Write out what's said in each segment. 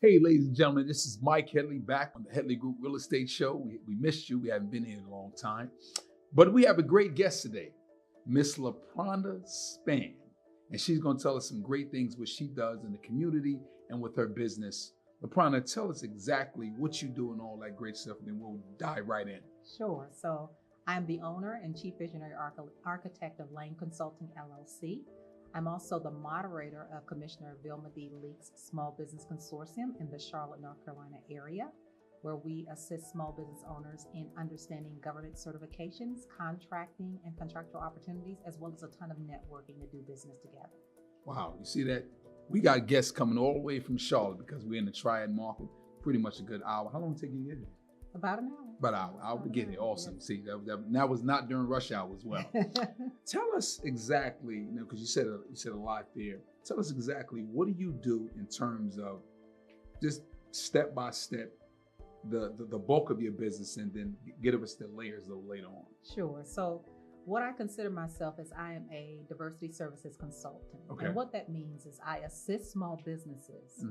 Hey, ladies and gentlemen, this is Mike Headley back on the Headley Group Real Estate Show. We missed you. We haven't been here in a long time. But we have a great guest today, Miss LaPronda Spann. And she's going to tell us some great things what she does in the community and with her business. LaPronda, tell us exactly what you do and all that great stuff, and then we'll dive right in. Sure. So I'm the owner and chief visionary architect of Lane Consulting, LLC. I'm also the moderator of Commissioner Vilma D. Leake's Small Business Consortium in the Charlotte, North Carolina area, where we assist small business owners in understanding government certifications, contracting, and contractual opportunities, as well as a ton of networking to do business together. Wow, you see that? We got guests coming all the way from Charlotte because we're in the Triad market, pretty much a good hour. How long did it take you to get here? About an hour. About an hour. I'll get here. Awesome. Yeah. See, that was not during rush hour as well. Tell us exactly, because you said a lot there. Tell us exactly what do you do in terms of just step by step the bulk of your business, and then get us the layers though later on. Sure. So what I consider myself is I am a diversity services consultant. Okay. And what that means is I assist small businesses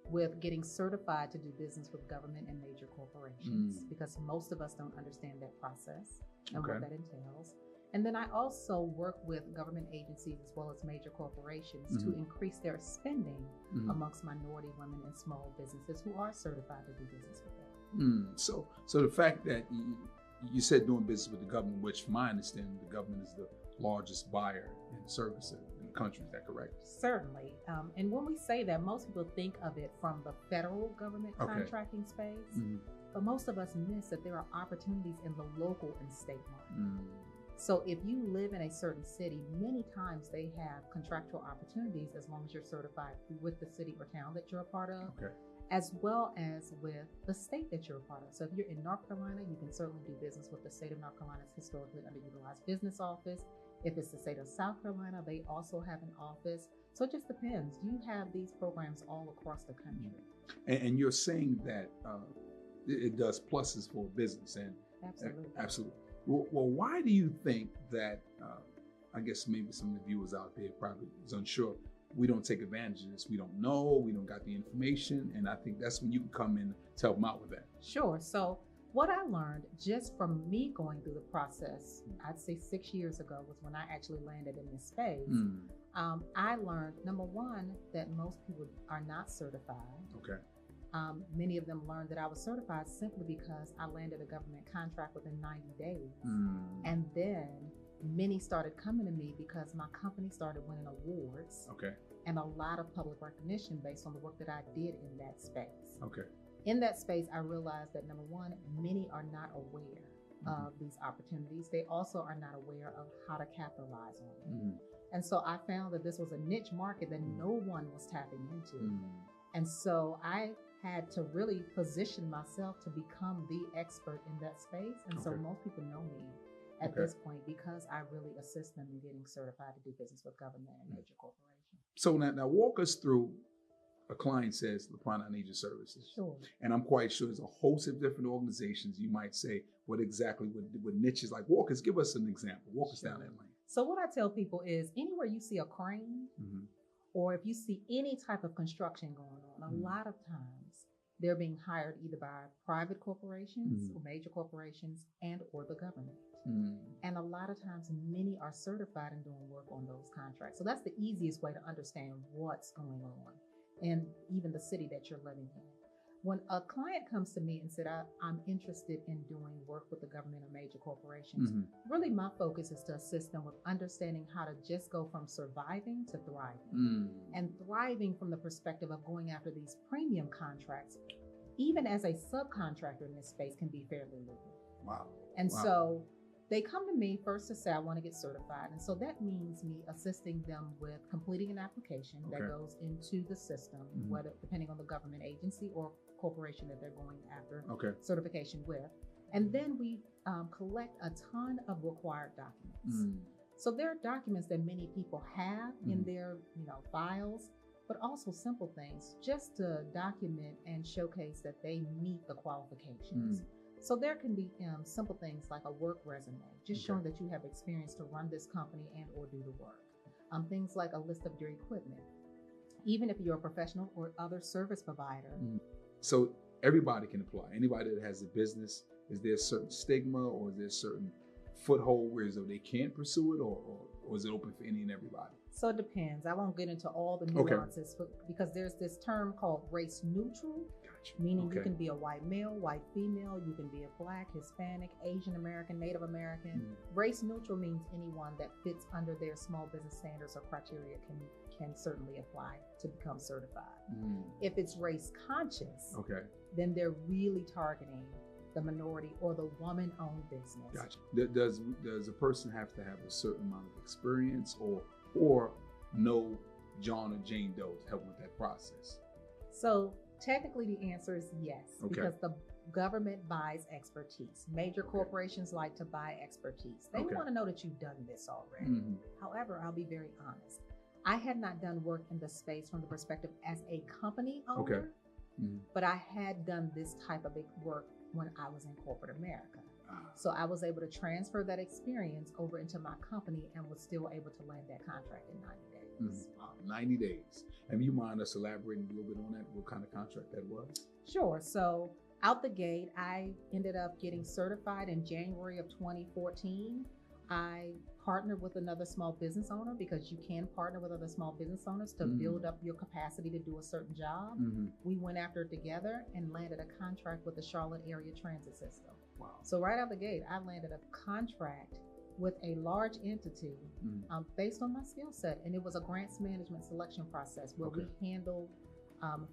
with getting certified to do business with government and major corporations, because most of us don't understand that process and what that entails. And then I also work with government agencies as well as major corporations to increase their spending amongst minority women and small businesses who are certified to do business with them. So the fact that you said doing business with the government, which from my understanding, the government is the largest buyer and servicer in the country. Is that correct? Certainly. And when we say that, most people think of it from the federal government contracting space, but most of us miss that there are opportunities in the local and state market. So if you live in a certain city, many times they have contractual opportunities as long as you're certified with the city or town that you're a part of. As well as with the state that you're a part of. So if you're in North Carolina, you can certainly do business with the state of North Carolina's historically underutilized business office. If it's the state of South Carolina, they also have an office. So it just depends. You have these programs all across the country. And you're saying that it does pluses for business. And Absolutely. Absolutely. Well, why do you think that, I guess maybe some of the viewers out there probably is unsure, we don't take advantage of this? We don't know, we don't got the information. And I think that's when you can come in to help them out with that. Sure. So what I learned just from me going through the process, I'd say 6 years ago was when I actually landed in this space. I learned, number one, that most people are not certified. Okay. Many of them learned that I was certified simply because I landed a government contract within 90 days. And then many started coming to me because my company started winning awards and a lot of public recognition based on the work that I did in that space. In that space, I realized that number one, many are not aware of these opportunities. They also are not aware of how to capitalize on them. And so I found that this was a niche market that no one was tapping into. And so I had to really position myself to become the expert in that space. And so most people know me at this point because I really assist them in getting certified to do business with government and major corporations. So now walk us through, a client says, LaPronda, I need your services. Sure. And I'm quite sure there's a host of different organizations. You might say, what exactly what niches, like give us an example. Walk us down that lane. So what I tell people is anywhere you see a crane or if you see any type of construction going on, a lot of times they're being hired either by private corporations or major corporations and or the government. And a lot of times many are certified in doing work on those contracts. So that's the easiest way to understand what's going on and even the city that you're living in. When a client comes to me and said, I'm interested in doing work with the government or major corporations, really my focus is to assist them with understanding how to just go from surviving to thriving. And thriving from the perspective of going after these premium contracts, even as a subcontractor in this space, can be fairly lucrative. Wow. And so they come to me first to say, I want to get certified. And so that means me assisting them with completing an application that goes into the system, whether depending on the government agency or corporation that they're going after certification with. And then we collect a ton of required documents. So there are documents that many people have in their files, but also simple things just to document and showcase that they meet the qualifications. So there can be simple things like a work resume, just showing that you have experience to run this company and or do the work. Things like a list of your equipment. even if you're a professional or other service provider. So everybody can apply. Anybody that has a business, is there a certain stigma or is there a certain foothold where as though they can't pursue it, or is it open for any and everybody? So it depends. I won't get into all the nuances, because there's this term called race neutral, meaning you can be a white male, white female, you can be a Black, Hispanic, Asian American, Native American. Race neutral means anyone that fits under their small business standards or criteria can certainly apply to become certified. If it's race conscious, then they're really targeting the minority or the woman-owned business. Gotcha. Does a person have to have a certain amount of experience or know John or Jane Doe to help with that process? So technically the answer is yes, because the government buys expertise. Major corporations like to buy expertise. They want to know that you've done this already. However, I'll be very honest. I had not done work in the space from the perspective as a company owner, but I had done this type of work when I was in corporate America. So I was able to transfer that experience over into my company and was still able to land that contract in 90 days. 90 days. And you mind us elaborating a little bit on that, what kind of contract that was? Sure. So out the gate, I ended up getting certified in January of 2014. I partnered with another small business owner, because you can partner with other small business owners to build up your capacity to do a certain job. We went after it together and landed a contract with the Charlotte Area Transit System. Wow. So right out the gate, I landed a contract with a large entity based on my skill set. And it was a grants management selection process where we handled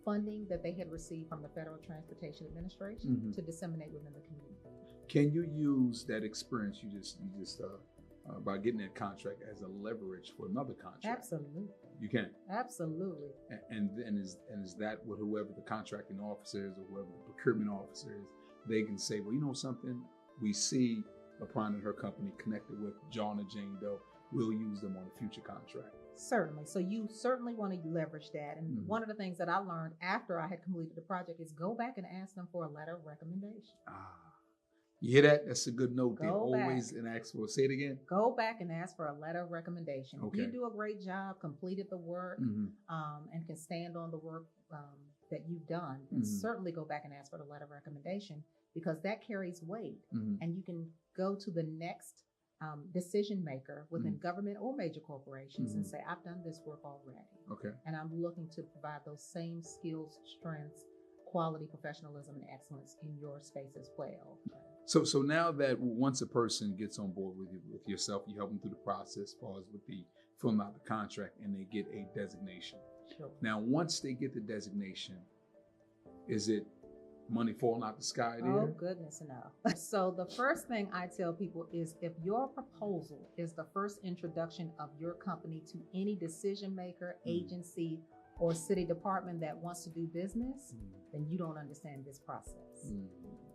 funding that they had received from the Federal Transportation Administration to disseminate within the community. Can you use that experience you just by getting that contract as a leverage for another contract? Absolutely. You can. Absolutely. And is that what whoever the contracting officer is or whoever the procurement officer is, they can say, well, you know something, we see LaPronda and her company connected with John and Jane Doe, we'll use them on a future contract. Certainly. So you certainly want to leverage that. And one of the things that I learned after I had completed the project is go back and ask them for a letter of recommendation. You hear that? That's a good note. They always and ask for. Say it again. Go back and ask for a letter of recommendation. If you do a great job, completed the work, and can stand on the work that you've done, then certainly go back and ask for the letter of recommendation, because that carries weight, and you can go to the next decision maker within government or major corporations and say, I've done this work already. And I'm looking to provide those same skills, strengths, quality, professionalism, and excellence in your space as well. So now that once a person gets on board with yourself, you help them through the process as far as with the filling out the contract, and they get a designation. Sure. Now, once they get the designation, is it money falling out the sky there? Oh, goodness, no. So the first thing I tell people is, if your proposal is the first introduction of your company to any decision maker, agency, or city department that wants to do business, then you don't understand this process.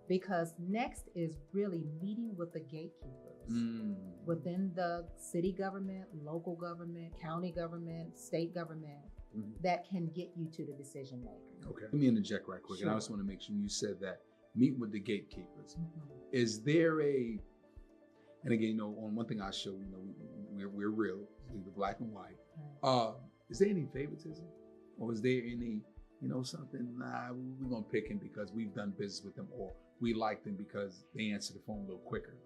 Because next is really meeting with the gatekeepers within the city government, local government, county government, state government, that can get you to the decision maker. Okay. Let me interject right quick. And I just want to make sure you said that, meet with the gatekeepers. Is there and again, on one thing I show, we're real, we're black and white. Is there any favoritism? Or is there any, something, we're going to pick him because we've done business with them, or we like them because they answer the phone a little quicker?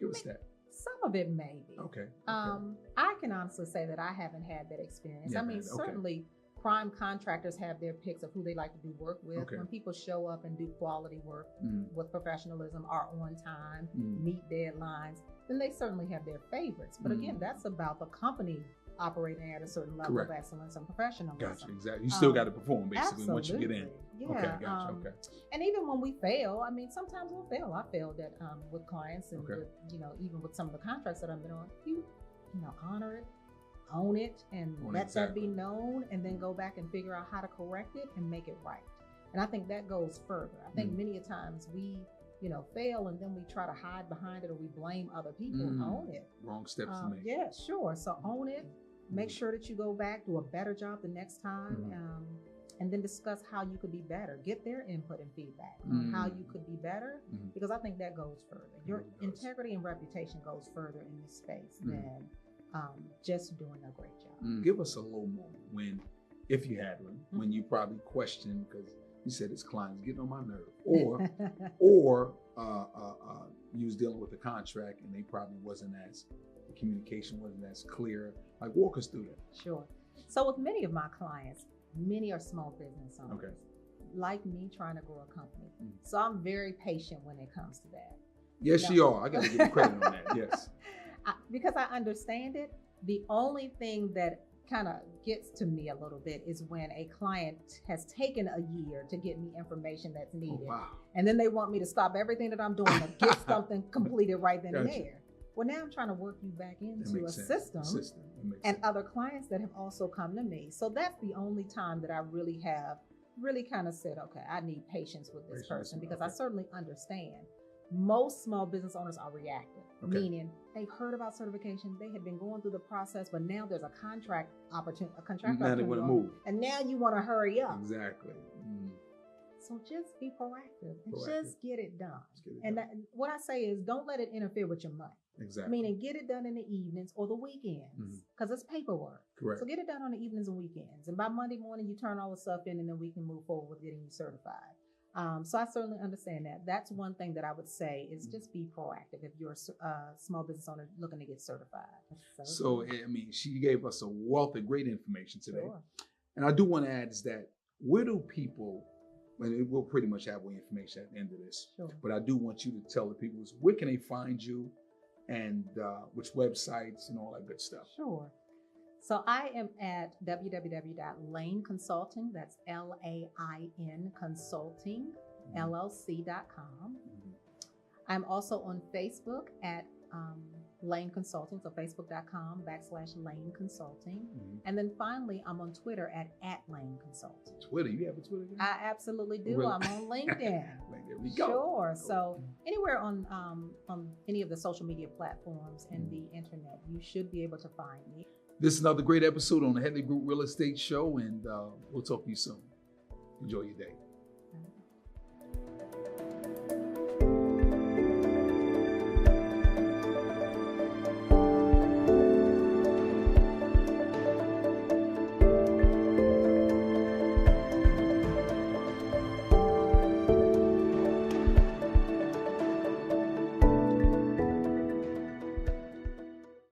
Give us that. Some of it may be. Okay. I can honestly say that I haven't had that experience. Certainly prime contractors have their picks of who they like to do work with. When people show up and do quality work with professionalism, are on time, meet deadlines, then they certainly have their favorites. But again, that's about the company operating at a certain level of excellence and professionalism. Gotcha, exactly. You still got to perform, basically, absolutely. once you get in. Yeah. Okay, gotcha, okay. And even when we fail, sometimes we'll fail. I failed at with clients and with, even with some of the contracts that I've been on, you honor it, own it, and let that be known, and then go back and figure out how to correct it and make it right. And I think that goes further. I think many a times we fail and then we try to hide behind it, or we blame other people. Own it. Wrong steps to make. Yeah, sure. So own it. Make sure that you go back, do a better job the next time, and then discuss how you could be better. Get their input and feedback on how you could be better, because I think that goes further. Your integrity and reputation goes further in this space than just doing a great job. Give us a little moment when if you had one, when you probably questioned because you said this client's getting on my nerve, or you was dealing with a contract and they probably the communication wasn't as clear. Like, walk us through that. Sure. So with many of my clients, many are small business owners. Okay. Like me, trying to grow a company. So I'm very patient when it comes to that. Yes, you are. I got to give you credit on that. Yes. Because I understand it. The only thing that kind of gets to me a little bit is when a client has taken a year to get me information that's needed. Oh, wow. And then they want me to stop everything that I'm doing to get something completed right then and Gotcha. there. Well, now I'm trying to work you back into a system and other clients that have also come to me. So that's the only time that I really kind of said, okay, I need patience with this person, because I certainly understand most small business owners are reactive, meaning they've heard about certification, they had been going through the process, but now there's a contract opportunity, now they want to move, and now you want to hurry up. Exactly. So just be proactive and just get it done. And what I say is, don't let it interfere with your money. Exactly. Meaning, get it done in the evenings or the weekends, because it's paperwork. Correct. So get it done on the evenings and weekends. And by Monday morning, you turn all the stuff in, and then we can move forward with getting you certified. So I certainly understand that. That's one thing that I would say is just be proactive if you're a small business owner looking to get certified. So, I mean, she gave us a wealth of great information today. Sure. And I do want to add is that where do people, and we'll pretty much have more information at the end of this, but I do want you to tell the people, where can they find you and which websites and all that good stuff? Sure. So I am at www.lane consulting, that's LAIN consulting, LLC.com. I'm also on Facebook at Lane Consulting, so facebook.com/Lane Consulting. And then finally, I'm on Twitter at Lane Consulting. Twitter? You have a Twitter account? I absolutely do. Really? I'm on LinkedIn. There we go. Sure. So anywhere on any of the social media platforms and the internet, you should be able to find me. This is another great episode on the Headley Group Real Estate Show, and we'll talk to you soon. Enjoy your day.